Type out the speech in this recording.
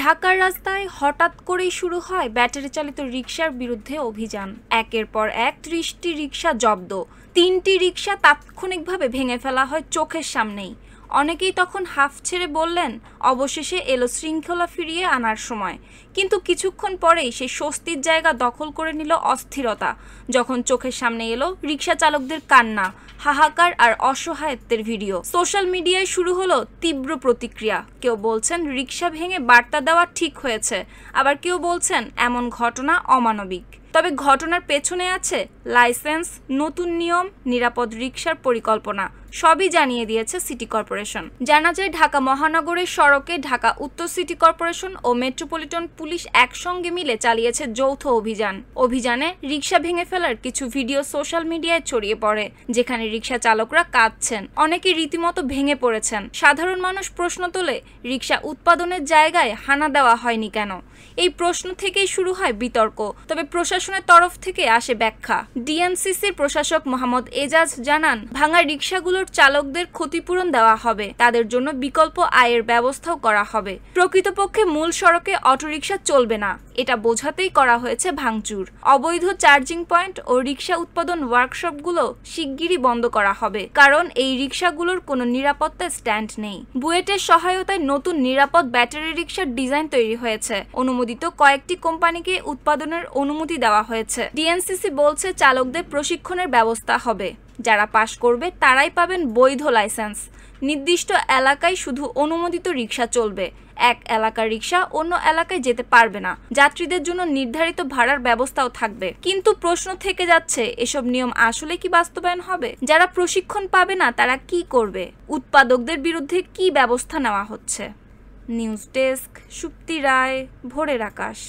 ঢাকার রাস্তায় হঠাৎ করেই শুরু হয় ব্যাটারি চালিত রিকশার বিরুদ্ধে অভিযান। একের পর এক ৩০টি রিকশা জব্দ, ৩টি রিকশা তাৎক্ষণিকভাবে ভেঙে ফেলা হয় চোখের সামনেই। অনেকেই তখন হাফ ছেড়ে বললেন, অবশেষে এলো শৃঙ্খলা ফিরিয়ে আনার সময়। কিন্তু কিছুক্ষণ পরেই সেই স্বস্তির জায়গা দখল করে নিল অস্থিরতা, যখন চোখের সামনে এলো রিকশা চালকদের কান্না, হাহাকার আর অসহায়ত্বের ভিডিও। সোশ্যাল মিডিয়ায় শুরু হলো তীব্র প্রতিক্রিয়া। কেউ বলছেন রিকশা ভেঙে বার্তা দেওয়া ঠিক হয়েছে, আবার কেউ বলছেন এমন ঘটনা অমানবিক। তবে ঘটনার পেছনে আছে লাইসেন্স, নতুন নিয়ম, নিরাপদ রিকশার পরিকল্পনা, সবই জানিয়ে দিয়েছে সিটি কর্পোরেশন। জানা যায় ঢাকা মহানগরের সড়কে ঢাকা উত্তর সিটি কর্পোরেশন ও মেট্রোপলিটন পুলিশ একসঙ্গে মিলে চালিয়েছে যৌথ অভিযানে রিকশা ভেঙে ফেলার কিছু ভিডিও সোশ্যাল মিডিয়ায় ছড়িয়ে পড়ে, যেখানে রিকশা চালকরা কাঁদছেন, অনেকে রীতিমতো ভেঙে পড়েছেন। সাধারণ মানুষ প্রশ্ন তোলে, রিকশা উৎপাদনের জায়গায় হানা দেওয়া হয়নি কেন? এই প্রশ্ন থেকেই শুরু হয় বিতর্ক। তবে প্রশাসনের তরফ থেকে আসে ব্যাখ্যা। ডিএনসিসির প্রশাসক মোহাম্মদ এজাজ জানান, ভাঙা রিকশাগুলোর চালকদের ক্ষতিপূরণ দেওয়া হবে, তাদের জন্য বিকল্প আয়ের ব্যবস্থাও করা হবে। প্রকৃতপক্ষে মূল সড়কে অটোরিকশা চলবে না, এটা বোঝাতেই করা হয়েছে ভাঙচুর। অবৈধ চার্জিং পয়েন্ট ও রিকশা উৎপাদন ওয়ার্কশপগুলো শিগগিরই বন্ধ করা হবে, কারণ এই রিকশাগুলোর কোনো নিরাপত্তা স্ট্যান্ড নেই। বুয়েটের সহায়তায় নতুন নিরাপদ ব্যাটারি রিকশার ডিজাইন তৈরি হয়েছে। অনুমোদিত কয়েকটি কোম্পানিকে উৎপাদনের অনুমতি দেওয়া হয়েছে। ডিএনসিসি বলছে চালকদের প্রশিক্ষণের ব্যবস্থা হবে, যারা পাশ করবে তারাই পাবেন বৈধ লাইসেন্স। নির্দিষ্ট এলাকায় শুধু অনুমোদিত রিকশা চলবে, এক এলাকার রিকশা অন্য এলাকায় যেতে পারবে না। যাত্রীদের জন্য নির্ধারিত ভাড়ার ব্যবস্থাও থাকবে। কিন্তু প্রশ্ন থেকে যাচ্ছে, এসব নিয়ম আসলে কি বাস্তবায়ন হবে? যারা প্রশিক্ষণ পাবে না তারা কি করবে? উৎপাদকদের বিরুদ্ধে কি ব্যবস্থা নেওয়া হচ্ছে? নিউজ ডেস্ক, সুপ্তি রায়, ভোরের আকাশ।